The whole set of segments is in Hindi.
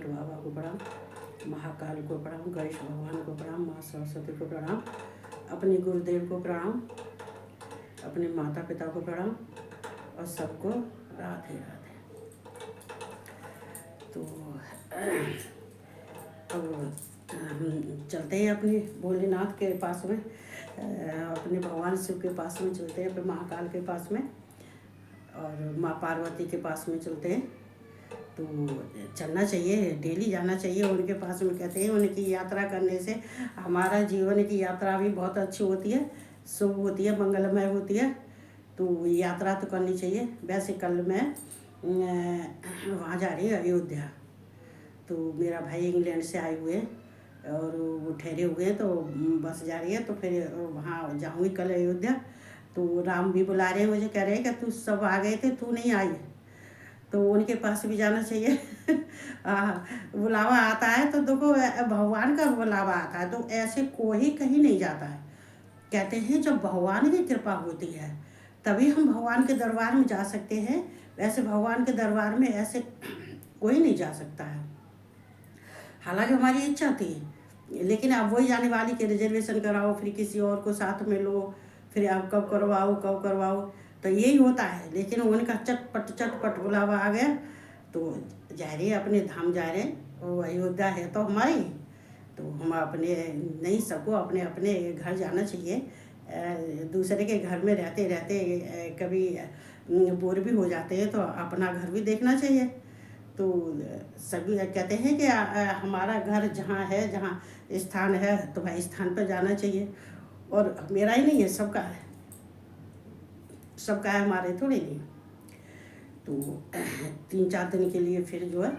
नीलकंठ बाबा को प्रणाम, महाकाल को प्रणाम, गणेश भगवान को प्रणाम, माँ सरस्वती को प्रणाम, अपने गुरुदेव को प्रणाम, अपने माता पिता को प्रणाम और सबको राधे राधे। तो अब हम चलते हैं अपने भोलेनाथ के पास में, अपने भगवान शिव के पास में चलते हैं, अपने महाकाल के पास में और माँ पार्वती के पास में चलते हैं। तो चलना चाहिए, डेली जाना चाहिए उनके पास में। कहते हैं उनकी यात्रा करने से हमारा जीवन की यात्रा भी बहुत अच्छी होती है, शुभ होती है, मंगलमय होती है। तो यात्रा तो करनी चाहिए। वैसे कल मैं वहाँ जा रही हूँ अयोध्या। तो मेरा भाई इंग्लैंड से आए हुए और वो ठहरे हुए हैं, तो बस जा रही है, तो फिर वहाँ जाऊँगी कल अयोध्या। तो राम भी बुला रहे हैं मुझे, कह रहे हैं कि तू सब आ गए थे, तू नहीं आई, तो उनके पास भी जाना चाहिए। बुलावा आता है तो देखो, भगवान का बुलावा आता है तो ऐसे कोई कहीं नहीं जाता है। कहते हैं जब भगवान की कृपा होती है तभी हम भगवान के दरबार में जा सकते हैं, वैसे भगवान के दरबार में ऐसे कोई नहीं जा सकता है। हालांकि हमारी इच्छा थी, लेकिन अब वही जाने वाली कि रिजर्वेशन कराओ, फिर किसी और को साथ में लो, फिर आप कब करवाओ, तो यही होता है। लेकिन उनका चटपट बुलावा आ गया, तो जा रहे अपने धाम जा रहे हैं। वो अयोध्या है तो हमारी, तो हम अपने नहीं, सबको अपने अपने घर जाना चाहिए। दूसरे के घर में रहते रहते कभी बोर भी हो जाते हैं, तो अपना घर भी देखना चाहिए। तो सभी कहते हैं कि हमारा घर जहाँ है, जहाँ स्थान है, तो भाई स्थान पर जाना चाहिए। और मेरा ही नहीं है, सबका है, सबका है, हमारे थोड़ी नहीं। तो 3-4 दिन के लिए फिर जो है,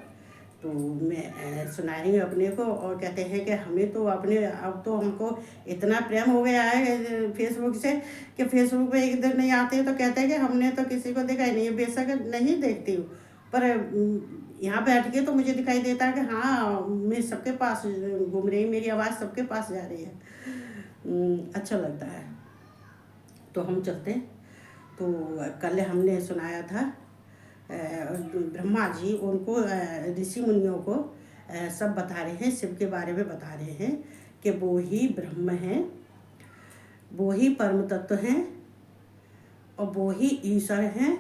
तो मैं सुना रही हूँ अपने को। और कहते हैं कि हमें तो अपने, अब तो हमको इतना प्रेम हो गया है फेसबुक से कि फेसबुक पे एक दिन नहीं आते तो कहते हैं कि हमने तो किसी को देखा ही नहीं है। बेशक नहीं देखती हूँ, पर यहाँ बैठ के तो मुझे दिखाई देता है कि हाँ, मैं सबके पास घूम रही, मेरी आवाज़ सबके पास जा रही है। अच्छा लगता है। तो हम चलते हैं। तो कल हमने सुनाया था ब्रह्मा जी उनको, ऋषि मुनियों को सब बता रहे हैं, शिव के बारे में बता रहे हैं कि वो ही ब्रह्म हैं, वो ही परम तत्व हैं और वो ही ईश्वर हैं।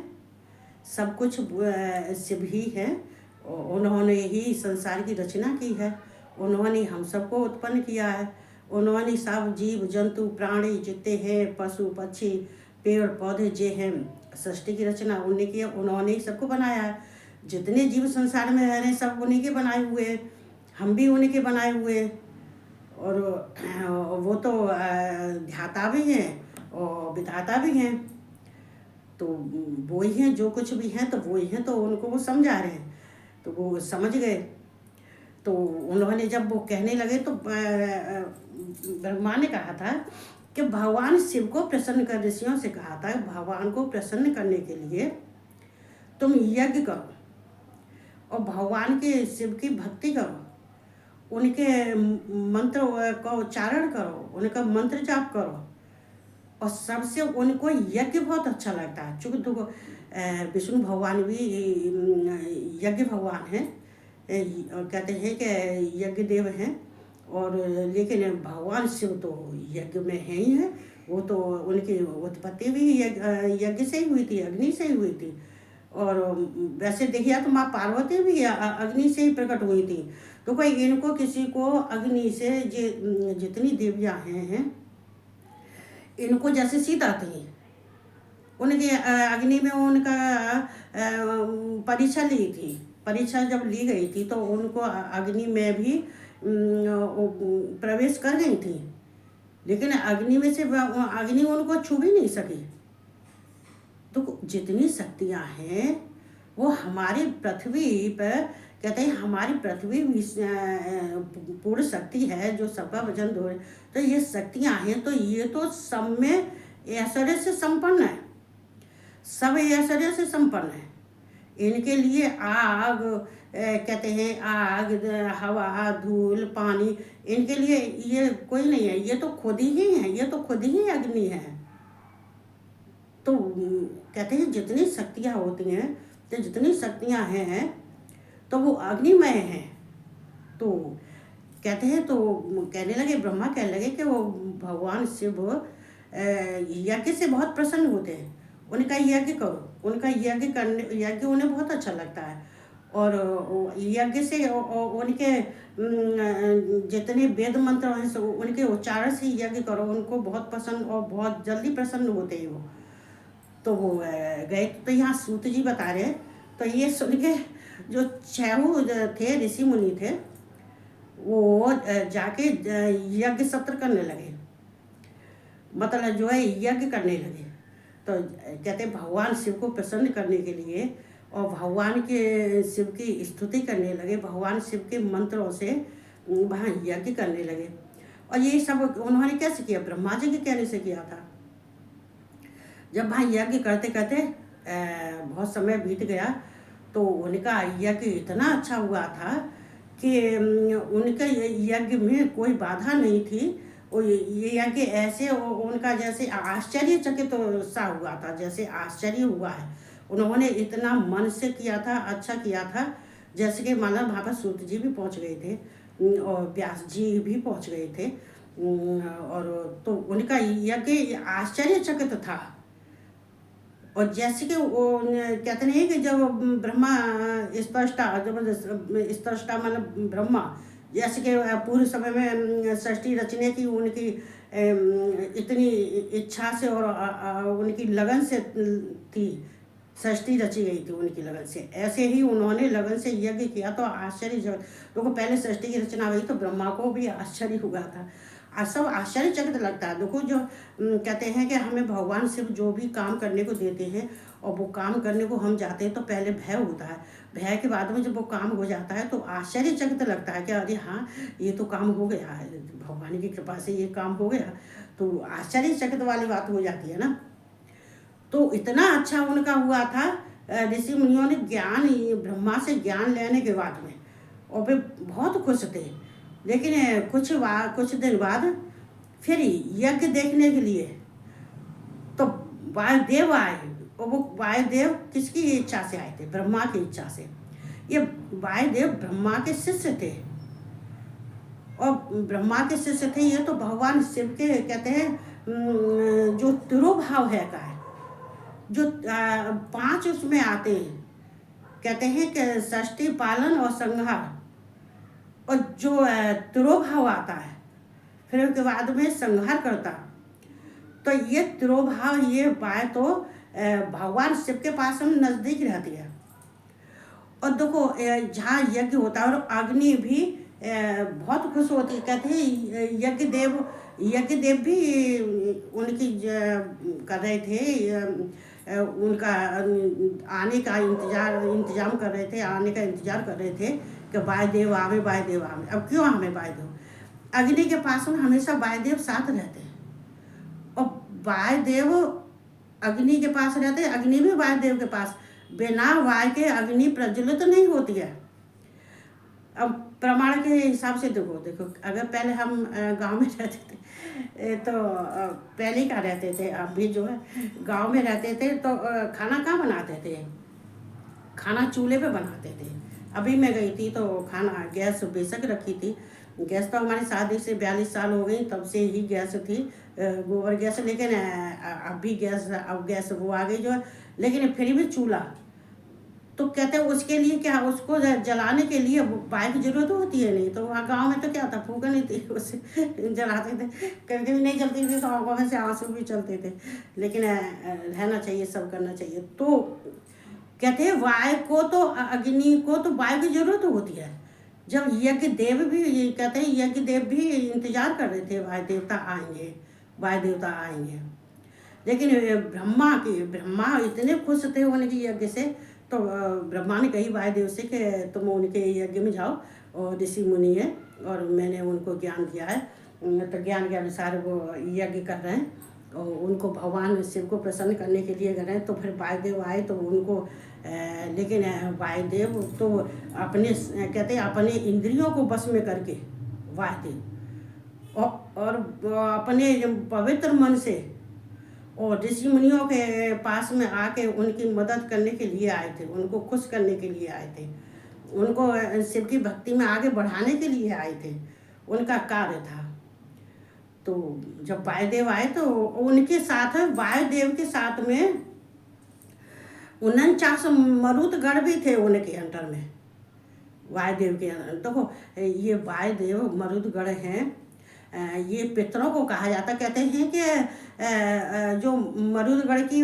सब कुछ शिव ही है। उन्होंने ही संसार की रचना की है, उन्होंने हम सबको उत्पन्न किया है। उन्होंने सब जीव जंतु प्राणी जितने हैं, पशु पक्षी पेड़ पौधे जे हैं, सृष्टि की रचना उन्हीं की है। उन्होंने ही सबको बनाया है। जितने जीव संसार में रह रहे हैं सब उन्हीं के बनाए हुए हैं, हम भी उन्हीं के बनाए हुए हैं। और वो तो ध्याता भी हैं और विधाता भी हैं। तो वो ही हैं, जो कुछ भी हैं तो वो ही हैं। तो उनको वो समझा रहे हैं, तो वो समझ गए। तो उन्होंने जब वो कहने लगे तो ब्रह्मा ने कहा था कि भगवान शिव को प्रसन्न कर, ऋषियों से कहा था भगवान को प्रसन्न करने के लिए तुम यज्ञ करो और भगवान के शिव की भक्ति करो, उनके मंत्र का उच्चारण करो, उनका मंत्र जाप करो। और सबसे उनको यज्ञ बहुत अच्छा लगता है, चूँकि तो विष्णु भगवान भी यज्ञ भगवान हैं, कहते हैं कि यज्ञ देव हैं। और लेकिन भगवान शिव तो यज्ञ में है ही है। वो तो उनकी उत्पत्ति भी यज्ञ से ही हुई थी, अग्नि से ही हुई थी। और वैसे देखिए तो माँ पार्वती भी अग्नि से ही प्रकट हुई थी। तो कोई इनको किसी को अग्नि से जितनी देवियाँ हैं इनको जैसे सीता थी, उनकी अग्नि में उनका परीक्षा ली थी। परीक्षा जब ली गई थी तो उनको अग्नि में भी प्रवेश कर गई थी, लेकिन अग्नि में से अग्नि उनको छू भी नहीं सकी। तो जितनी शक्तियाँ हैं वो हमारी पृथ्वी पर, कहते हैं हमारी पृथ्वी पूर्ण शक्ति है जो सबका वजन धो। तो ये शक्तियाँ हैं, तो ये तो सब में ऐश्वर्य से संपन्न है, सब ऐश्वर्य से संपन्न है। इनके लिए आग, कहते हैं आग, हवा, धूल, पानी, इनके लिए ये कोई नहीं है, ये तो खुद ही है, ये तो खुद ही अग्नि है। तो कहते हैं जितनी शक्तियाँ होती हैं, तो जितनी शक्तियाँ हैं तो वो अग्निमय हैं। तो कहते हैं, तो कहने लगे, ब्रह्मा कहने लगे कि वो भगवान शिव यज्ञ से बहुत प्रसन्न होते हैं, उनका यज्ञ करो, उनका यज्ञ उन्हें बहुत अच्छा लगता है। और यज्ञ से उनके जितने वेद मंत्र हैं उनके उच्चारण से यज्ञ करो, उनको बहुत पसंद और बहुत जल्दी प्रसन्न होते हैं वो। तो वो गए। तो यहाँ सूत जी बता रहे हैं, तो ये सुन के जो छह थे ऋषि मुनि थे, वो जाके यज्ञ सत्र करने लगे, मतलब जो है यज्ञ करने लगे। तो कहते भगवान शिव को प्रसन्न करने के लिए और भगवान के शिव की स्तुति करने लगे, भगवान शिव के मंत्रों से वहाँ यज्ञ करने लगे। और ये सब उन्होंने कैसे किया? ब्रह्मा जी के कहने से किया था। जब वहाँ यज्ञ करते करते बहुत समय बीत गया, तो उनका यज्ञ इतना अच्छा हुआ था कि उनके यज्ञ में कोई बाधा नहीं थी। और ये यज्ञ ऐसे उनका जैसे आश्चर्यचकित सा हुआ था, जैसे आश्चर्य हुआ है। उन्होंने इतना मन से किया था, अच्छा किया था, जैसे कि माना वहाँ पर सूत जी भी पहुँच गए थे और व्यास जी भी पहुँच गए थे। और तो उनका यज्ञ आश्चर्यचकित था। और जैसे कि वो कहते नहीं कि जब ब्रह्मा स्पष्टा, जब स्पष्टा मतलब ब्रह्मा, जैसे कि पूर्व समय में सृष्टि रचने की उनकी इतनी इच्छा से और उनकी लगन से थी, सृष्टि रची गई थी उनकी लगन से, ऐसे ही उन्होंने लगन से यज्ञ किया। तो आश्चर्य, देखो पहले सृष्टि की रचना हुई तो ब्रह्मा को भी आश्चर्य हुआ था। सब आश्चर्यचकित लगता है। देखो जो कहते हैं कि हमें भगवान शिव जो भी काम करने को देते हैं और वो काम करने को हम जाते हैं तो पहले भय होता है, भय के बाद में जब वो काम हो जाता है तो आश्चर्यचकित लगता है कि अरे हाँ ये तो काम हो गया है, भगवान की कृपा से ये काम हो गया, तो आश्चर्यचकित वाली बात हो जाती है ना। तो इतना अच्छा उनका हुआ था, ऋषि मुनियों ने ज्ञान, ब्रह्मा से ज्ञान लेने के बाद में, और वे बहुत खुश थे। लेकिन कुछ दिन बाद फिर यज्ञ देखने के लिए तो वायुदेव आए, और वो वायुदेव किसकी इच्छा से आए थे? ब्रह्मा की इच्छा से। ये वायुदेव ब्रह्मा के शिष्य थे, और ब्रह्मा के शिष्य थे ये, तो भगवान शिव के कहते हैं जो तिरोभाव है का है, जो 5 उसमें आते हैं, कहते हैं कि सृष्टि, पालन और संहार, और जो तिरोभाव आता है फिर उसके बाद में संहार करता। तो ये तिरोभाव, ये बात तो भगवान शिव के पास हम नज़दीक रहती है। और देखो जहाँ यज्ञ होता है, और अग्नि भी बहुत खुश होती है। कहते हैं यज्ञ देव भी उनकी कर रहे थे, उनका आने का इंतजाम कर रहे थे, आने का इंतजार कर रहे थे कि वायुदेव आवे, वायुदेव आवे। अब क्यों हमें वायुदेव? अग्नि के पास में हमेशा वायुदेव साथ रहते हैं, और वायुदेव अग्नि के पास रहते हैं, अग्नि भी वायुदेव के पास। बिना वायु के अग्नि प्रज्वलित तो नहीं होती है। अब प्रमाण के हिसाब से देखो अगर पहले हम गांव में रहते थे तो पहले क्या रहते थे, अब भी जो है गांव में रहते थे तो खाना कहाँ बनाते थे? खाना चूल्हे पे बनाते थे। अभी मैं गई थी तो खाना गैस बेशक रखी थी, गैस तो हमारी शादी से 42 साल हो गई, तब से ही गैस थी, गोबर गैस। लेकिन अब भी गैस वो आ गई जो है, लेकिन फिर भी चूल्हा। तो कहते हैं उसके लिए क्या, उसको जलाने के लिए वायु की जरूरत होती है नहीं। तो वहाँ गांव में तो क्या था, फूका नहीं थी, उससे जलाते थे। कभी कभी नहीं जलती थी तो आंखों में से आंसू भी चलते थे, लेकिन रहना चाहिए, सब करना चाहिए। तो कहते हैं वायु को तो, अग्नि को तो वायु की जरूरत होती है। जब यज्ञ देव भी, कहते हैं यज्ञ देव भी इंतजार कर रहे थे वायु देवता आएंगे, वायु देवता आएंगे। लेकिन ब्रह्मा इतने खुश थे उनके यज्ञ से, तो ब्रह्मा ने कही वायुदेव से कि तुम उनके यज्ञ में जाओ, और ऋषि मुनि है और मैंने उनको ज्ञान दिया है, तो ज्ञान के अनुसार वो यज्ञ कर रहे हैं, और उनको भगवान शिव को प्रसन्न करने के लिए कर रहे हैं। तो फिर वायुदेव आए तो उनको लेकिन वायुदेव तो अपने, कहते हैं अपने इंद्रियों को बस में करके वायुदेव और अपने पवित्र मन से और ऋषि मुनियों के पास में आके उनकी मदद करने के लिए आए थे, उनको खुश करने के लिए आए थे। उनको शिव की भक्ति में आगे बढ़ाने के लिए आए थे, उनका कार्य था। तो जब वायुदेव आए तो उनके साथ वायुदेव के साथ में 49 मरुदगण भी थे उनके अंडर में, वायुदेव के अंदर। देखो ये वायुदेव मरुदगण हैं, ये पितरों को कहा जाता। कहते हैं कि जो मरुदगण की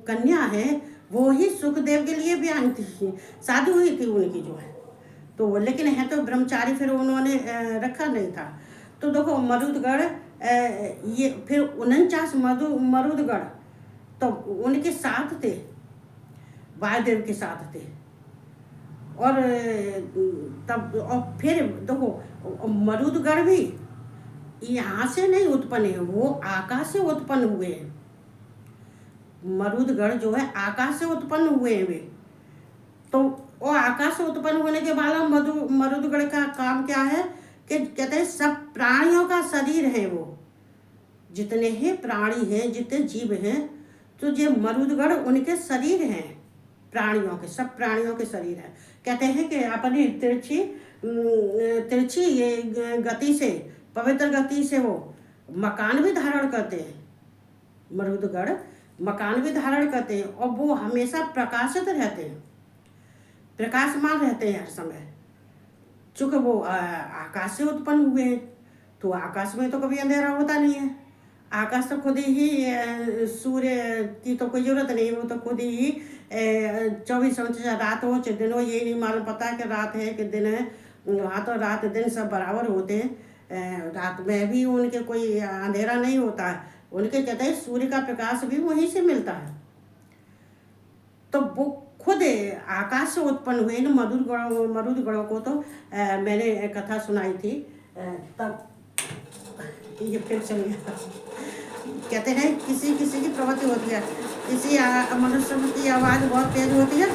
कन्या है वो ही सुखदेव के लिए भी आई थी, शादी हुई थी उनकी जो है, तो लेकिन है तो ब्रह्मचारी, फिर उन्होंने रखा नहीं था। तो देखो मरुदगण, ये फिर 49 मरुदगण तो उनके साथ थे, वायुदेव के साथ थे। और तब और फिर देखो मरुदगण भी यहाँ से नहीं उत्पन्न है, वो आकाश से उत्पन्न हुए हैं। मरुदगण जो है आकाश से उत्पन्न हुए हैं वे। तो वो आकाश से उत्पन्न होने के बाद मरुदगण का काम क्या है कि कहते हैं सब प्राणियों का शरीर है वो, जितने ही प्राणी हैं, जितने जीव हैं, तो ये मरुदगण उनके शरीर हैं, प्राणियों के, सब प्राणियों के शरीर हैं। कहते हैं कि अपनी तिरछी ये गति से, पवित्र गति से वो मकान भी धारण करते हैं, मरुदगण मकान भी धारण करते हैं, और वो हमेशा प्रकाशित रहते हैं, प्रकाशमान रहते हैं हर समय। चूँकि वो आकाश से उत्पन्न हुए हैं, तो आकाश में तो कभी अंधेरा होता नहीं है। आकाश तो खुद ही, सूर्य की तो कोई ज़रूरत नहीं, वो तो खुद ही 24 घंटे, रात हो चाहे दिन हो, ये नहीं मालूम पता है कि रात है कि दिन है। वहाँ तो रात दिन सब बराबर होते हैं, रात में भी उनके कोई अंधेरा नहीं होता है। उनके कहते हैं सूर्य का प्रकाश भी वहीं से मिलता है। तो वो खुद आकाश से उत्पन्न हुए न मरुदगणों को तो मैंने कथा सुनाई थी, तब ये फिर चल गया। कहते हैं किसी किसी की प्रवृत्ति होती है, किसी मनुष्य की आवाज़ बहुत तेज होती है,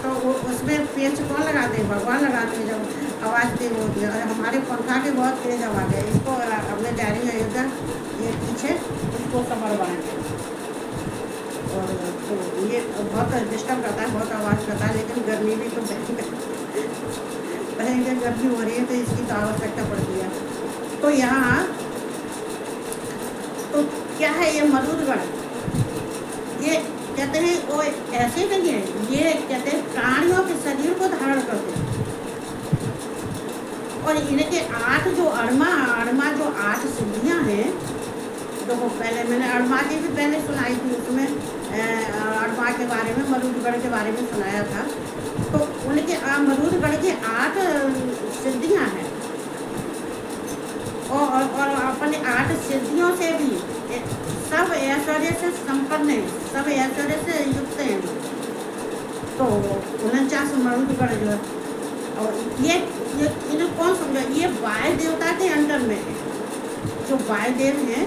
तो उसमें पेच कौन लगाते हैं? भगवान लगाते हैं जब आवाज़ तेज होती है। और हमारे पंखा की बहुत तेज आवाज़ है, इसको अपने डायरी में इधर ये पीछे इसको कमर बनाएंगे, और तो ये बहुत डिस्टर्ब करता है, बहुत आवाज़ करता है। लेकिन गर्मी भी तो भयंकर गर्मी हो रही है, तो इसकी तो आवश्यकता पड़ती है। तो यहाँ तो क्या है ये मरुदगण, ये कहते हैं वो ऐसे नहीं है, ये कहते हैं प्राणियों के शरीर को धारण करते हैं। और इनके 8 जो अड़मा जो 8 सिद्धियाँ हैं, तो वो पहले मैंने अड़मा की भी पहले सुनाई थी, उसमें अड़मा के बारे में, मरुदगण के बारे में सुनाया था। तो उनके मरुदगण की 8 सिद्धियाँ हैं, और अपने 8 सिद्धियों से भी सब ऐश्वर्य से संपन्न है, सब ऐश्वर्य से युक्त हैं। तो 49 मरुदगण जो है, और ये इन्हें कौन समझा? ये वायु देवता के अंडर में है, जो वायुदेव हैं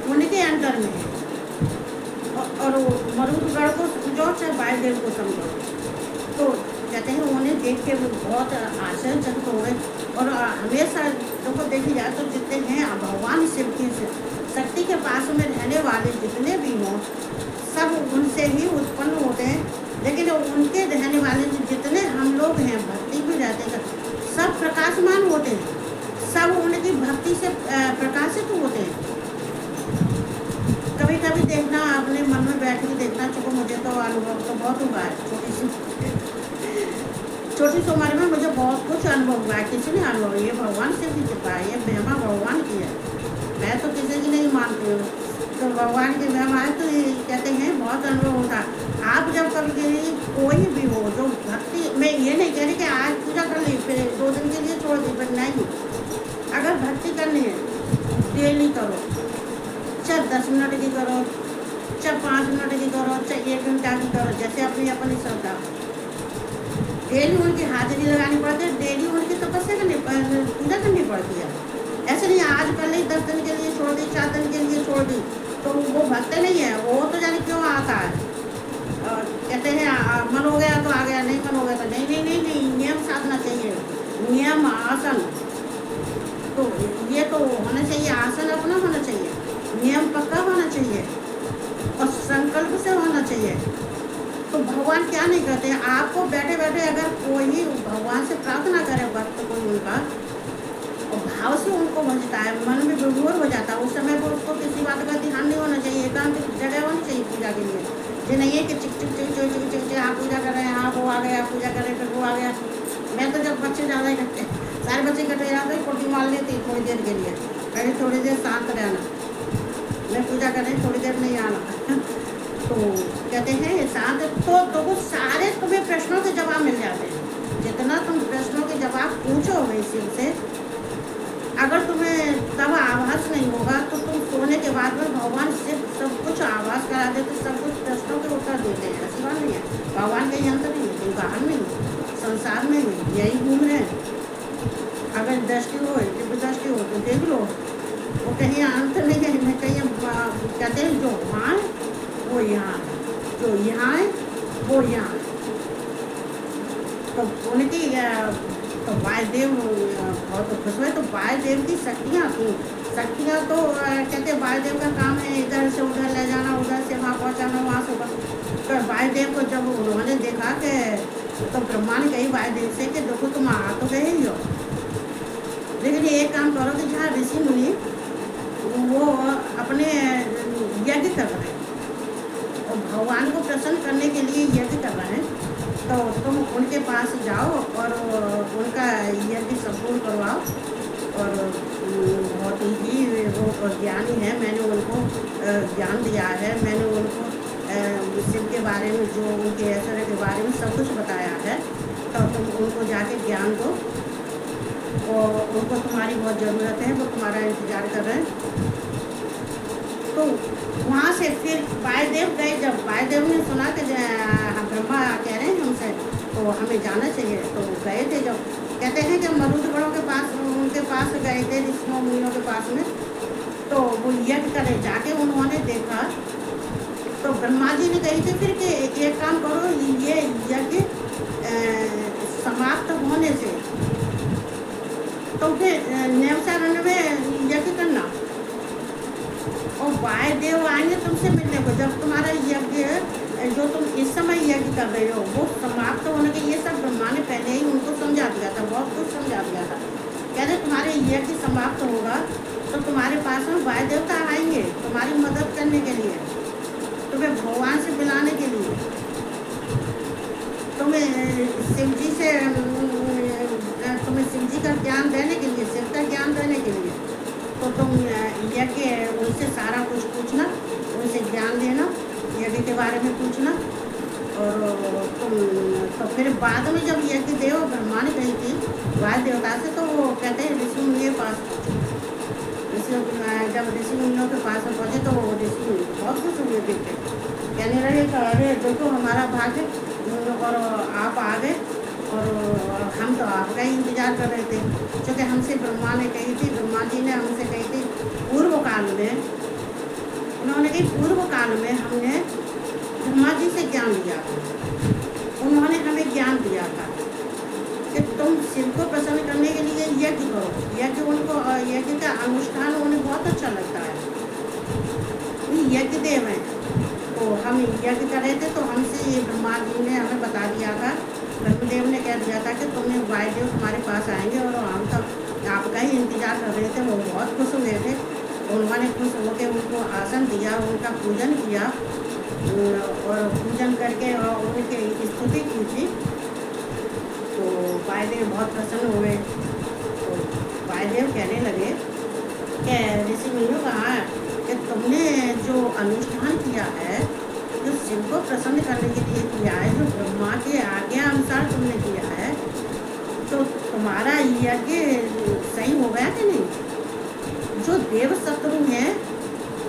उनके अंडर में है। और मरुदगण को समझो चाहे वायुदेव को समझो, तो कहते हैं उन्हें देख के बहुत आश्चर्यचकित हो गए। और हमेशा देखो देखी जाए तो जितने हैं भगवान शिव की शक्ति के पास में रहने वाले जितने भी हों, सब उनसे ही उत्पन्न होते हैं। लेकिन उनके रहने वाले जितने हम लोग हैं, भक्ति भी रहते हैं, सब प्रकाशमान होते हैं, सब उनकी भक्ति से प्रकाशित होते हैं। कभी कभी देखना, अपने मन में बैठ के देखना, चूँकि मुझे तो अनुभव तो बहुत हुआ है, छोटी सी उम्र में मुझे बहुत कुछ अनुभव हुआ है। किसी ने अनुभव, ये भगवान शिव की कृपा है, ये महिमा भगवान की है, मैं तो किसी की नहीं मानती हूँ। तो भगवान की महिमा है, तो ये कहते हैं बहुत अनुभव होता। आप जब कभी कोई भी हो जो भक्ति, मैं ये नहीं कह रही कि आज पूजा कर ली फिर 2 दिन के लिए छोड़ दी, पर नहीं, अगर भक्ति करनी है डेली करो, चाहे 10 मिनट की करो, चाहे 5 मिनट की करो, चाहे 1 घंटा की करो, जैसे अपनी अपनी श्रद्धा। डेली उनकी हाजिरी लगानी पड़ती है, डेली उनकी तपस्या करनी, पूजा करनी पड़ती है। ऐसे नहीं आज कर ली, 10 दिन के लिए छोड़ दी, 4 दिन के लिए छोड़ दी, तो वो भक्त नहीं है, वो तो जाने क्यों आता है। और कहते हैं मन हो गया तो आ गया, नहीं मन हो गया तो नहीं नहीं नहीं नहीं, नियम साधना चाहिए, नियम आसन, तो ये तो होना चाहिए, आसन अपना होना चाहिए, नियम पक्का होना चाहिए, और संकल्प से होना चाहिए। तो भगवान क्या नहीं करते हैं, आपको बैठे बैठे अगर कोई भगवान से प्रार्थना करे भक्त कोई उनका, और भाव से उनको भजता है, मन में विभोर हो जाता है, उस समय पर उसको किसी बात का ध्यान नहीं होना चाहिए, एकांत जगह होनी चाहिए पूजा के लिए। ये नहीं है कि चिक चिक चिक चिक चिक चिक चिक हाँ पूजा कर रहे हैं, हाँ वो आ गया, पूजा कर रहे फिर वो आ गया। मैं तो जब बच्चे ज़्यादा इकट्ठे, सारे बच्चे इकट्ठे जाते कोटी मार लेती थोड़ी देर के लिए, कहीं थोड़ी देर शांत रहना, मैं पूजा कर रही थोड़ी देर नहीं आना। तो कहते हैं शांत, तो वो सारे तुम्हें प्रश्नों के जवाब मिल जाते हैं, जितना तुम प्रश्नों के जवाब पूछोगे शिव से, अगर तुम्हें तब आभास नहीं होगा तो तुम सोने के बाद में भगवान सिर्फ सब कुछ आभास करा देते, सब कुछ प्रश्नों के उत्तर देते हैं। ऐसी बात नहीं है, भगवान का यंत्र नहीं है, कहीं बाहर नहीं, संसार में ही यही घूम रहे हैं। अगर दृष्टि हो, दिव्य दृष्टि हो तो देख लो, वो कहीं अंत नहीं है, मैं कहीं कहते हैं जो वहाँ है वो यहाँ है, जो यहाँ है वो यहाँ है। तो उनकी तो वायुदेव बहुत खुश हुए, तो वायुदेव की शक्तियाँ थी, शक्तियाँ तो कहते वायुदेव का काम है इधर से उधर ले जाना, उधर से वहाँ पहुँचाना, वहाँ से तो वायुदेव को जब उन्होंने देखा कि, तो ब्रह्मा ने कही वायुदेव से कि देखो तुम आ तो गए ही हो, लेकिन एक काम करो कि जहाँ ऋषि मुनि वो अपने यज्ञ कर रहे हैं और भगवान को प्रसन्न करने के लिए यज्ञ कर रहे हैं, तो तुम उनके पास जाओ और उनका यज्ञ संपूर्ण करवाओ। और बहुत ही वो ज्ञानी है, मैंने उनको ज्ञान दिया है, मैंने उनको शिव के बारे में, जो उनके ऐश्वर्य के बारे में सब कुछ बताया है, तो तुम उनको जाके ज्ञान दो, और उनको तुम्हारी बहुत ज़रूरत है, वो तुम्हारा इंतज़ार कर रहे हैं। तो वहाँ से फिर वायुदेव गए, जब वायुदेव ने सुना कि ब्रह्मा कह रहे हैं हमसे तो हमें जाना चाहिए, तो गए थे। जब कहते हैं जब मरुदगणों के पास, उनके पास गए थे ऋषियों मुनियों के पास में, तो वो यज्ञ करे, जाके उन्होंने देखा, तो ब्रह्मा जी ने कही थी फिर कि एक काम करो, ये यज्ञ समाप्त होने से तो फिर नैमिषारण्य में यज्ञ करना, और वायुदेव आएंगे तुमसे मिलने को, जब तुम्हारा यज्ञ जो तुम इस समय यज्ञ कर रहे हो वो समाप्त होने के, ये सब ब्रह्मा ने पहले ही उनको समझा दिया था, बहुत कुछ समझा दिया था। कहते तुम्हारे यज्ञ समाप्त होगा तो तुम्हारे पास में वायुदेवता आएंगे तुम्हारी मदद करने के लिए, तुम्हें भगवान से मिलाने के लिए, तुम्हें शिव जी से, तुम्हें शिव जी का ज्ञान देने के लिए, शिव का ज्ञान देने के लिए, तो तुम यज्ञ उनसे सारा कुछ पूछना, उनसे ज्ञान लेना, यज्ञ के बारे में पूछना, और तुम तो फिर बाद में जब यज्ञ देव ब्रह्मा ने कही थी वायु देवता से, तो वो कहते हैं ऋषि मुनियों के पास ऋषि, जब ऋषि मुनियों के पास में पहुँचे तो वो ऋषि बहुत खुश हुए थे, कहने लगे कि अरे देखो हमारा भाग्य, और आप आ गए, और हम तो आपका ही इंतजार कर रहे थे, क्योंकि हमसे ब्रह्मा ने कही थी, ब्रह्मा जी ने हमसे कही थी पूर्व काल में, उन्होंने कही पूर्व काल में हमने ब्रह्मा जी से ज्ञान लिया था, उन्होंने हमें ज्ञान दिया था कि तुम शिव को प्रसन्न करने के लिए यज्ञ करो, यज्ञ उनको, यज्ञ का अनुष्ठान उन्हें बहुत अच्छा लगता है, यज्ञ देव हैं, तो हम यज्ञ कर रहे थे, तो हमसे ये ब्रह्मा जी ने हमें बता दिया था, ब्रह्मदेव ने कह दिया था कि तुम्हें वायुदेव तुम्हारे पास आएंगे, और हम तब आपका ही इंतजार कर रहे थे। वो बहुत खुश हुए थे, उन्होंने खुश होकर उनको आसन दिया, उनका पूजन किया, और पूजन करके और उनकी स्तुति की थी, तो वायुदेव बहुत प्रसन्न हुए। तो वायुदेव कहने लगे कि ऋषि मुनियों कहा कि तुमने जो अनुष्ठान किया है, जो शिव को प्रसन्न करने के लिए किया है, जो ब्रह्मा के आज्ञा अनुसार तुमने किया है, तो तुम्हारा यज्ञ सही हो गया कि नहीं? जो देव शत्रु हैं,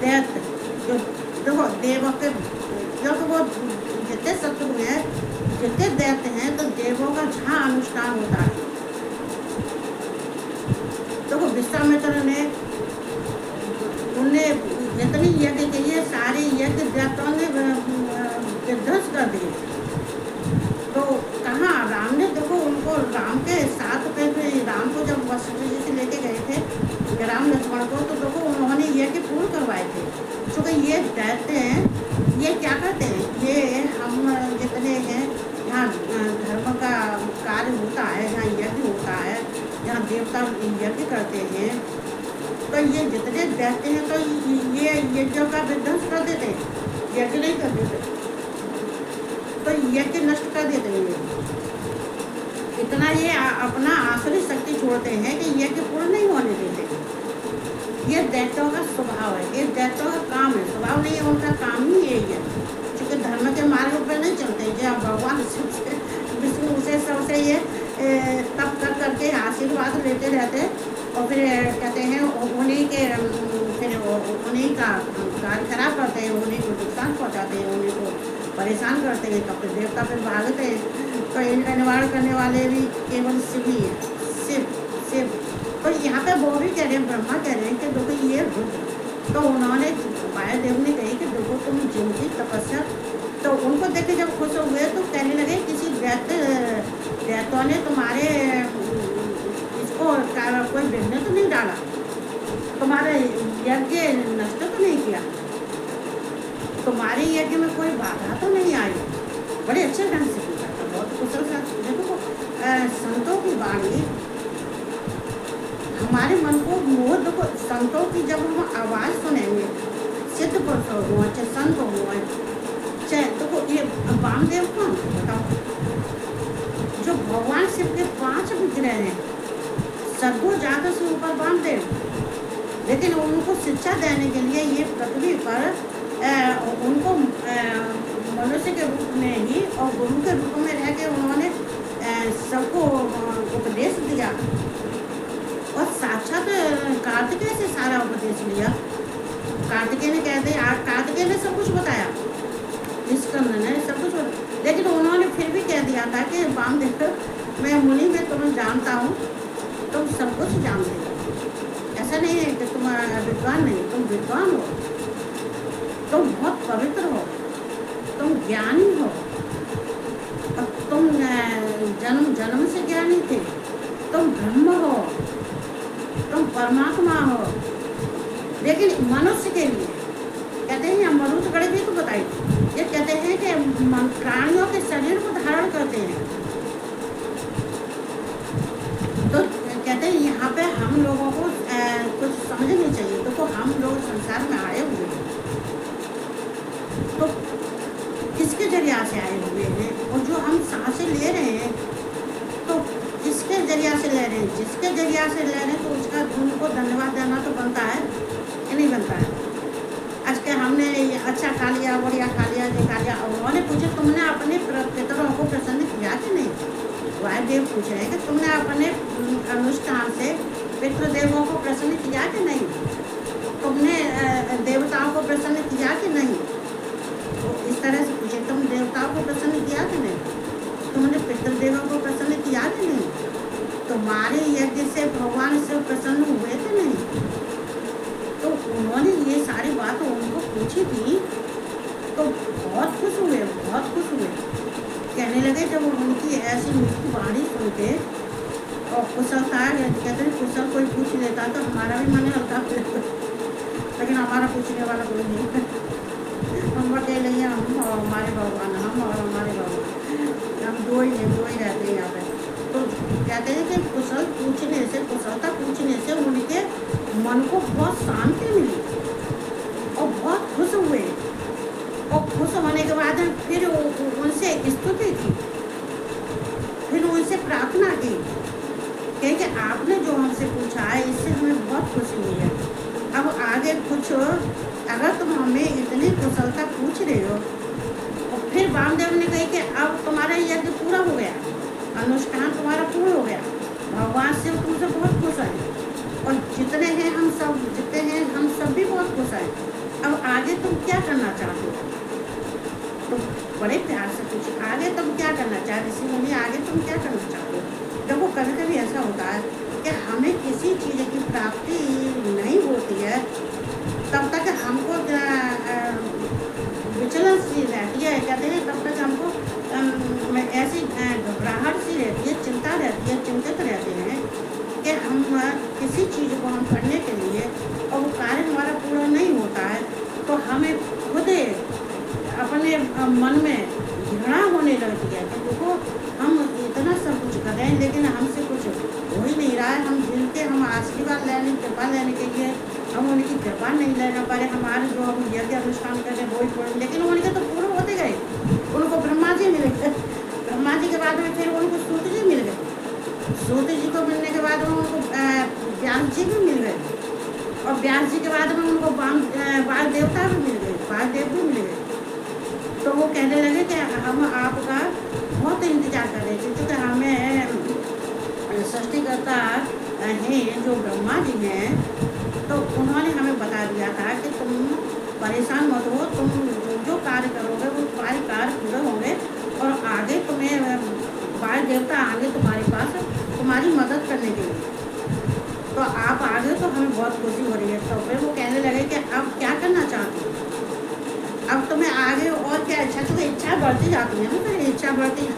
दैत्य, जो देखो देवों के, जो तो वो जितने शत्रु हैं, जितने दैत्य हैं, तो देवों का जहाँ अनुष्ठान होता है, देखो विश्वामित्र ने, उनने जितने यज्ञ किए सारे यज्ञ दैत्यों ने ध्वंस कर दिए, तो कहाँ राम ने, देखो उनको राम के साथ पे राम को जब वशिष्ठ जी से लेके गए थे राम लक्ष्मण को, तो देखो उन्होंने यज्ञ पूर्ण करवाए थे। क्योंकि ये दैत्य हैं, ये क्या करते हैं, ये हम जितने हैं जहाँ धर्म का कार्य होता है, जहाँ यज्ञ होता है, जहाँ देवता यज्ञ करते हैं, तो ये जितने दैत्य हैं तो ये यज्ञों का विध्वंस कर देते हैं, यज्ञ नहीं कर देते, तो यज्ञ नष्ट कर देते हैं। इतना ये अपना आसुरी शक्ति छोड़ते हैं कि यज्ञ पूर्ण नहीं होने देते। ये दैत्यों का स्वभाव है, ये दैत्यों का काम है, स्वभाव नहीं है, उनका काम ही यही है। क्योंकि धर्म के मार्ग पर नहीं चलते, जब भगवान विष्णु से सबसे ये तप कर करके आशीर्वाद लेते रहते और फिर कहते हैं उन्हीं के फिर उन्हीं का कार्य खराब करते हैं, उन्हीं को नुकसान पहुँचाते हैं, उन्हीं को परेशान करते हैं, तब फिर देवता फिर भागते हैं। तो इनका निवारण करने वाले भी केवल शिव ही है, शिव शिव। तो यहाँ पे वो भी कह रहे हैं, ब्रह्मा कह रहे हैं कि देखो ये रुद्र, तो उन्होंने वायुदेव ने कही कि देखो तुम जिनकी तपस्या, तो उनको देख के जब खुश हुए तो कहने लगे किसी दैत्यों ने तुम्हारे इसको कोई विघ्न तो नहीं डाला, तुम्हारे यज्ञ नष्ट तो नहीं किया, तुम्हारे यज्ञ में कोई बाधा तो नहीं आई। बड़े अच्छे ढंग से पूछा था, बहुत कुशल से। देखो संतों की वाणी हमारे मन को मोह, देखो संतों की जब हम आवाज़ सुनेंगे, सिद्ध पुरुष हो चाहे संत हो चाहे, देखो ये वामदेव कौन बताओ, जो भगवान शिव के 5 विग्रह हैं, सद्गुरु जातक से ऊपर वामदेव, लेकिन उनको शिक्षा देने के लिए ये पृथ्वी पर उनको मनुष्य के रूप में ही और गुरु के रूप में रह के उन्होंने सबको उपदेश दिया, और साक्षात कार्तिकेय से सारा उपदेश लिया। कार्तिकेय ने कहते हैं, कार्तिकेय ने सब कुछ बताया, स्कंद ने सब कुछ बताया, लेकिन उन्होंने फिर भी कह दिया था कि वामदेव मैं मुनि में तुम्हें जानता हूँ, तुम सब कुछ जानते हो। ऐसा नहीं है कि तुम विद्वान नहीं, तुम विद्वान हो, तुम बहुत पवित्र हो, तुम ज्ञानी हो, और तुम जन्म जन्म से ज्ञानी थे, तुम ब्रह्म हो, तुम परमात्मा हो। लेकिन मनुष्य के लिए कहते हैं, मनुष्य गढ़ भी तो बताई, ये कहते हैं कि प्राणियों के शरीर को धारण करते हैं, तो कहते हैं यहाँ पे हम लोगों को कुछ समझनी चाहिए। तो हम लोग संसार में आए हुए हैं, तो किसके जरिया से आए हुए हैं, और जो हम सांसें ले रहे हैं तो किसके जरिया से ले रहे हैं, जिसके जरिया से ले रहे हैं तो उसका उनको धन्यवाद देना तो बनता है कि नहीं बनता है। आज के हमने अच्छा खा लिया, बढ़िया खा लिया, ये खा लिया, उन्होंने पूछे तुमने अपने पितरों को प्रसन्न किया कि नहीं। वायुदेव पूछ रहे हैं कि तुमने अपने अनुष्ठान से पितृदेवों को प्रसन्न किया कि नहीं, तुमने देवताओं को प्रसन्न किया कि नहीं। तो इस तरह से पूछे, तुम देवताओं को प्रसन्न किया कि नहीं, तुमने पितृदेवों को प्रसन्न किया कि नहीं, तुम्हारे यज्ञ से भगवान से प्रसन्न हुए कि नहीं। तो उन्होंने ये सारी बातें उनको पूछी थी, तो बहुत खुश हुए, बहुत खुश हुए। कहने लगे जब उनकी ऐसी मीठी वाणी सुन के, और कुशल था, कहते हैं कुशल कोई पूछ लेता तो हमारा भी मन हल्का हो जाता, लेकिन हमारा पूछने वाला कोई नहीं, हम अकेले हैं, हम और हमारे भगवान, हम और हमारे भगवान, हम दो ही रहते हैं यहाँ पे। तो कहते हैं कि कुशल पूछने से, कुशलता पूछने से उनके मन को बहुत शांति मिली और बहुत खुश हुए, और खुश होने के बाद फिर उनसे स्तुति की, फिर उनसे प्रार्थना की कि आपने जो हमसे पूछा है इससे हमें बहुत खुशी हुई है। अब आगे कुछ, अगर तुम हमें इतनी कुशलता पूछ रहे हो, और फिर वामदेव ने कही कि अब तुम्हारा यज्ञ पूरा हो गया, अनुष्ठान तुम्हारा पूर्ण हो गया, भगवान शिव तुमसे बहुत खुश है, और जितने हैं हम सब, जितने हैं हम सब भी बहुत खुश हैं, अब आगे तुम क्या करना चाहते हो। तो बड़े प्यार से पूछे, आगे तुम क्या करना चाहते, ऋषि मुनि आगे तुम क्या करना चाहते हो। देखो कभी कभी ऐसा होता है कि हमें किसी चीज़ की प्राप्ति नहीं होती है, तब तक हमको विचलन सी रहती है, कहते हैं तब तक हमको ऐसी घबराहट सी रहती है, चिंता रहती है, चिंतित रहते हैं कि हम किसी चीज़ को हम करने के लिए, और वो कार्य हमारा पूरा मन में घृणा होने लगती है कि देखो हम इतना सब कुछ कर रहे हैं लेकिन हमसे कुछ हो ही नहीं रहा है। हम जिनके हम आशीर्वाद लेने कृपा लेने के लिए हम उनकी कृपा नहीं लेना पा रहे। हमारे जो हम यज्ञ अनुष्ठान कर रहे हैं वो ही पूरे, लेकिन उनके तो पूरे होते गए। उनको ब्रह्मा जी मिल गए, ब्रह्मा जी के बाद में फिर उनको सूत जी मिल गए, सूत जी को मिलने के बाद में उनको व्यास जी भी मिल गए, और व्यास जी के बाद में उनको बाल देवता भी मिल गए, बाल देव भी मिल गए। तो वो कहने लगे कि हम आपका बहुत इंतजार कर रहे थे, क्योंकि हमें सृष्टिकर्ता हैं जो ब्रह्मा जी हैं, तो उन्होंने हमें बता दिया था कि तुम परेशान मत हो, तुम जो कार्य करोगे वो तुम्हारे कार्य पूरे होंगे और आगे तुम्हें बाल देवता आगे तुम्हारे पास तुम्हारी मदद करने के लिए। तो आप आगे तो हमें बहुत खुशी हो रही है। तो फिर वो कहने लगे कि अब क्या करना चाहती हो, अब तुम्हें आगे और क्या इच्छा, क्योंकि इच्छा बढ़ती जाती है ना, तो इच्छा बढ़ती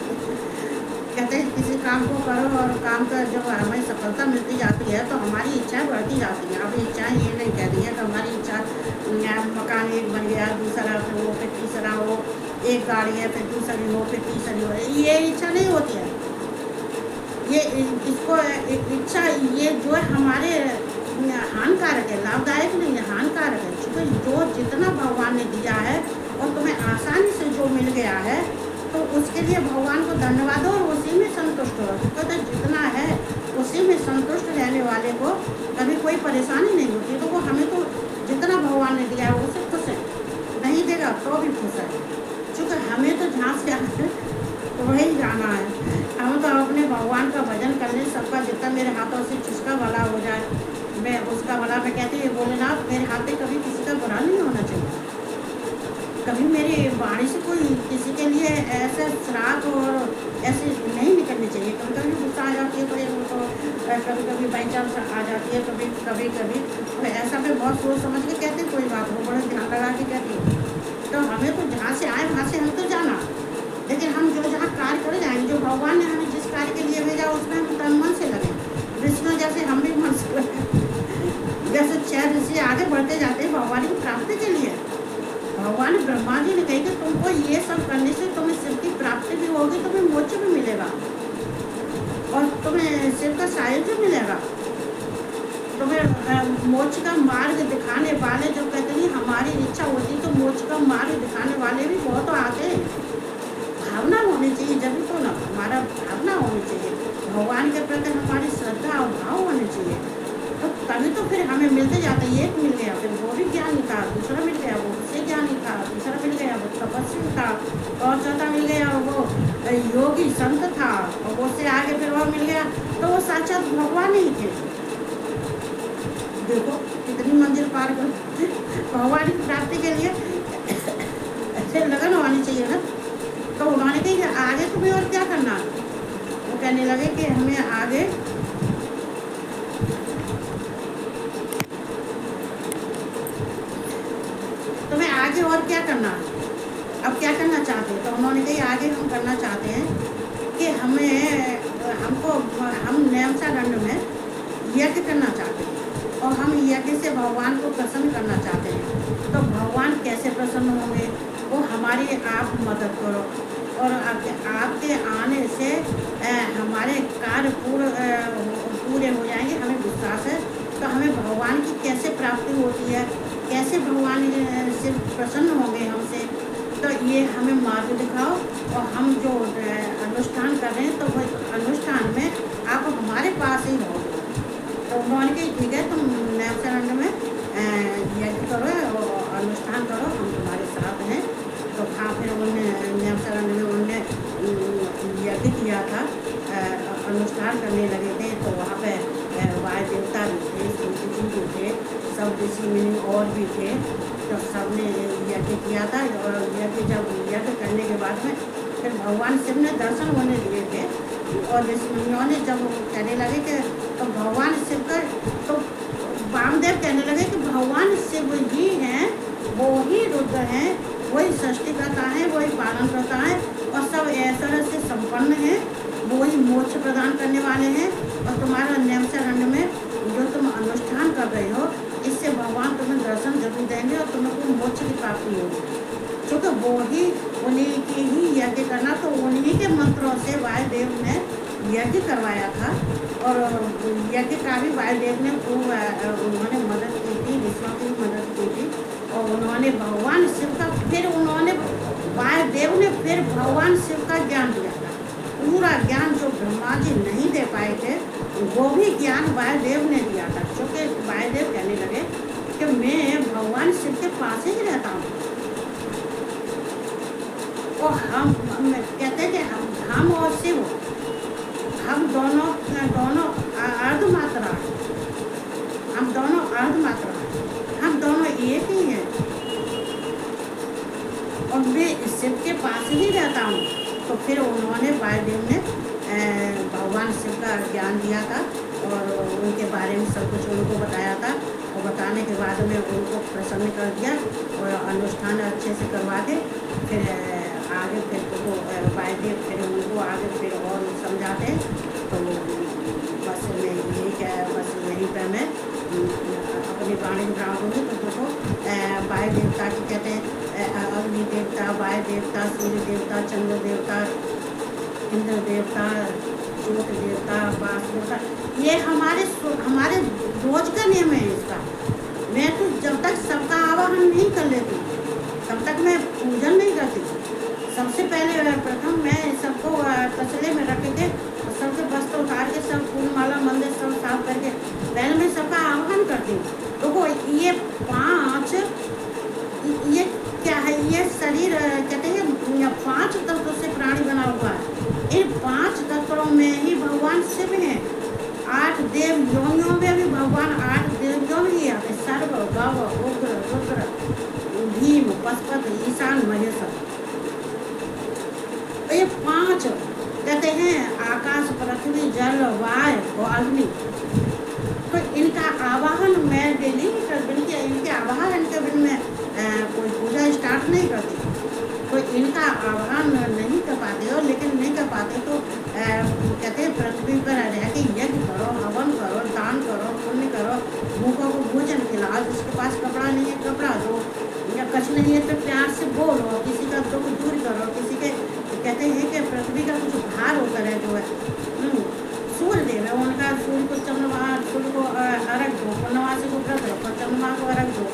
कहते हैं किसी काम को करो और काम का जब हमें सफलता मिलती जाती है तो हमारी इच्छाएं बढ़ती जाती हैं। अब इच्छाएं ये नहीं कहती है कि हमारी इच्छा मकान एक बन गया, दूसरा फिर वो, फिर तीसरा हो, एक गाड़ी है फिर दूसरी हो, फिर तीसरी हो, ये इच्छा नहीं होती है। ये इसको इच्छा ये जो है हमारे हानिकारक है, लाभदायक नहीं है, हानिकारक है। क्योंकि जो जितना भगवान ने दिया है और तुम्हें आसानी से जो मिल गया है तो उसके लिए भगवान को धन्यवाद हो और उसी में संतुष्ट हो। तो जितना है उसी में संतुष्ट रहने वाले को कभी कोई परेशानी नहीं होती। तो वो हमें तो जितना भगवान ने दिया है उससे खुश है, नहीं देगा तो भी खुश है। क्योंकि हमें तो जहाँ से आए तो वही जाना है। हम तो अपने भगवान का भजन करने सबका जितना मेरे हाथों से जिसका भला हो जाए मैं उसका भला, मैं कहती हूँ भोलेनाथ मेरे हाथ में कभी किसी का बुरा नहीं होना चाहिए, कभी मेरी वाणी से कोई किसी के लिए ऐसे श्राप और ऐसे नहीं निकलनी चाहिए। कभी कभी गुस्सा आ जाती है तो कभी कभी बाई चांस आ जाती है, कभी कभी कभी तो ऐसा मैं बहुत सोच समझ के कहती कोई बात हो, बड़े ध्यान लगा के कहती हूँ। तो हमें तो जहाँ से आए वहाँ से हम तो जाना, लेकिन हम जो जहाँ कार्य कर जाएंगे, जो भगवान ने हमें जिस कार्य के लिए भेजा उसमें हम तन मन से लगे। विष्णु जैसे हम भी मन से लगे, जैसे 6 ऋषि आगे बढ़ते जाते हैं भगवान की प्राप्ति के लिए। भगवान ब्रह्मा जी ने कही कि तुमको ये सब करने से तुम्हें शिव की प्राप्ति भी होगी, तुम्हें मोक्ष भी मिलेगा और तुम्हें शिव का सायुज्य मिलेगा। तुम्हें मोक्ष का मार्ग दिखाने वाले जो कहते हैं हमारी इच्छा होती तो मोक्ष का मार्ग दिखाने वाले भी बहुत आते हैं। भावना होनी चाहिए, जब तो ना हमारा भावना होनी चाहिए, भगवान के प्रति हमारी श्रद्धा और भाव होने चाहिए, तो तभी तो फिर हमें मिलते जाते। एक मिल गया फिर वो भी ज्ञानी था, दूसरा मिल गया वो उससे ज्ञानी था, तीसरा मिल गया वो तपस्वी था, और चौथा मिल गया वो योगी संत था, और उससे आगे फिर वो मिल गया तो वो साक्षात भगवान ही थे। देखो कितनी मंजिल पार कर भगवान की प्राप्ति के लिए ऐसे लगन होनी चाहिए ना। तो उन्होंने कही कि आगे तुम्हें और क्या करना, वो कहने लगे कि हमें आगे तुम्हें आगे और क्या करना, अब क्या करना चाहते हैं। तो उन्होंने कही आगे हम करना चाहते हैं कि हम नैमिषारण्य में यज्ञ करना चाहते हैं और हम यज्ञ से भगवान को प्रसन्न करना चाहते हैं। तो भगवान कैसे प्रसन्न होंगे, वो हमारी आप मदद करो और आपके आने से हमारे कार्य पूरे हो जाएंगे, हमें विश्वास है। तो हमें भगवान की कैसे प्राप्ति होती है, कैसे भगवान से प्रसन्न होंगे हमसे, तो ये हमें मार्ग दिखाओ और हम जो अनुष्ठान कर रहे हैं तो वह अनुष्ठान में आप हमारे पास ही रहोगे। तो उन्होंने कहा ठीक है तुम नैमिषारण्य में यज्ञ करो और अनुष्ठान करो, हम तुम्हारे साथ हैं। तो हाँ फिर उन्होंने नैमिषारण्य में उन्होंने यज्ञ किया था, अनुष्ठान करने लगे थे। तो वहाँ पे वायु देवता भी थे, सूर्य भी थे, सब ऋषि मुनि और भी थे। तो सबने यज्ञ किया था और यज्ञ करने के बाद में फिर भगवान शिव ने दर्शन होने दिए थे और ऋषि मुनियों ने जब कहने लगे कि तो भगवान शिव का, तो वामदेव कहने लगे कि भगवान शिव ही हैं, वो ही रुद्र हैं, वही सृष्टिकर्ता हैं, वही पालन करता है और सब ऐश्वर्य से संपन्न हैं, वो ही मोक्ष प्रदान करने वाले हैं। और तुम्हारा नैमिषारण्य में जो तुम अनुष्ठान कर रहे हो इससे भगवान तुम्हें दर्शन जरूर देंगे और तुम्हें को मोक्ष की प्राप्ति होगी, क्योंकि वो ही उन्हीं की ही यज्ञ करना, तो उन्हीं के मंत्रों से वायुदेव ने यज्ञ करवाया था। और यज्ञ का भी वायुदेव ने खूब उन्होंने मदद की थी, ऋषियों की मदद की थी। और उन्होंने भगवान शिव का फिर उन्होंने वायुदेव ने फिर भगवान शिव का ज्ञान दिया था। पूरा ज्ञान जो ब्रह्मा जी नहीं दे पाए थे वो भी ज्ञान वायुदेव ने दिया था। क्योंकि वायुदेव कहने लगे कि मैं भगवान शिव के पास ही रहता हूँ। और हम कहते हैं कि हम और शिव, हम दोनों अर्धमात्रा, हम दोनों अर्धमात्रा, हम दोनों एक ही हैं। और मैं शिव के पास ही रहता हूँ। तो फिर उन्होंने वायुदेव ने भगवान शिव का ज्ञान दिया था और उनके बारे में सब कुछ उनको बताया था। और बताने के बाद में उनको प्रसन्न कर दिया और अनुष्ठान अच्छे से करवा के फिर आगे फिर वो वायुदेव फिर उनको आगे फिर और समझाते। तो बस मैं यही क्या बस यहीं पर मैं अपनी वाणी बढ़ा दूँगी। तो देखो वायु देवता की कहते हैं अग्नि देवता, वायु देवता, सूर्य देवता, चंद्र देवता, इंद्र देवता, ज्योत देवता, वास देवता, ये हमारे रोज का नियम है इसका। मैं तो जब तक सबका आवाहन नहीं कर लेती तब तक मैं पूजन नहीं करती। सबसे पहले प्रथम मैं सबको तसले में रख के सबके वस्त्र उतार के सब फूल माला मंदिर सब साफ करके पहले मैं सबका आह्वान करती हूँ। देखो ये 5 ये क्या है, ये शरीर कहते हैं 5 तत्वों से प्राणी बना हुआ है। इन 5 तत्वों में ही भगवान शिव हैं। 8 देव योनियों में भी भगवान 8 देवियों में ही आते, सर्व, गव, उग्र, रुद्र, भीम, पशुपत, ईशान, महेश्वर। ये 5 कहते हैं आकाश, पृथ्वी, जल, वायु और अग्नि। तो इनका आवाहन मैं डेली इनके आवाहन के बिन में कोई पूजा स्टार्ट नहीं करती। तो इनका आह्वान नहीं कर पाते हो, लेकिन नहीं कर पाते तो कहते हैं पृथ्वी पर रह के यज्ञ करो, हवन करो, दान करो, पुण्य करो, भूखों को भोजन खिलाओ, जिसके पास कपड़ा नहीं है कपड़ा दो, या कुछ नहीं है तो प्यार से बोलो, किसी का दुख दूर करो, किसी के कहते हैं कि पृथ्वी का कुछ भार होकर है जो है सूर्य देव है, उनका सूर्य को सूर्य को अर्घ दो, पूर्णमासी को व्रत रखो, चंद्रमा को अर्घ दो।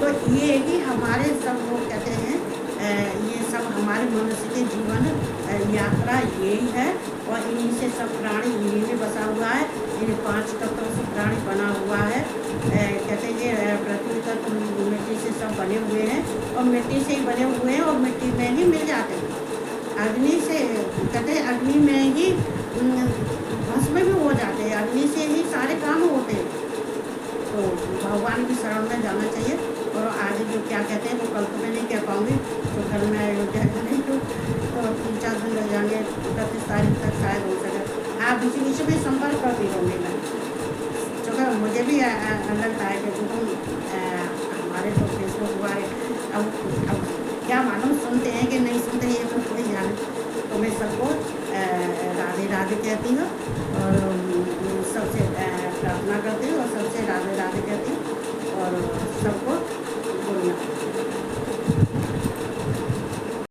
तो ये ही हमारे सब लोग कहते हैं ये सब हमारे मनुष्य के जीवन यात्रा यही है। और इन्हीं से सब प्राणी इन्हीं में बसा हुआ है। इन 5 तत्वों से प्राणी बना हुआ है। कहते हैं पृथ्वी तत्व मिट्टी से सब बने हुए हैं और मिट्टी से ही बने हुए हैं और मिट्टी में ही मिल जाते हैं। अग्नि से कहते हैं अग्नि में ही भस्म भी हो जाते हैं, अग्नि से ही सारे काम होते हैं। तो भगवान की शरण में जाना चाहिए। और आगे जो क्या कहते हैं वो कल तो मैं नहीं कह पाऊँगी, तो कल मैं अयोध्या नहीं तो 3-4 दिन लग जाएंगे, 31 तारीख तक शायद हो सके। आप बीच में संपर्क करती रहूँगी मैं, क्योंकि मुझे भी लगता है कि तुम हमारे तो फेसबुक हुआ अब क्या मालूम सुनते हैं कि नहीं सुनते हैं, ये तो कोई जाने। तो मैं सबको राधे राधे कहती हूँ और सबसे प्रार्थना करती हूँ और सबसे राधे राधे कहती हूँ और सबको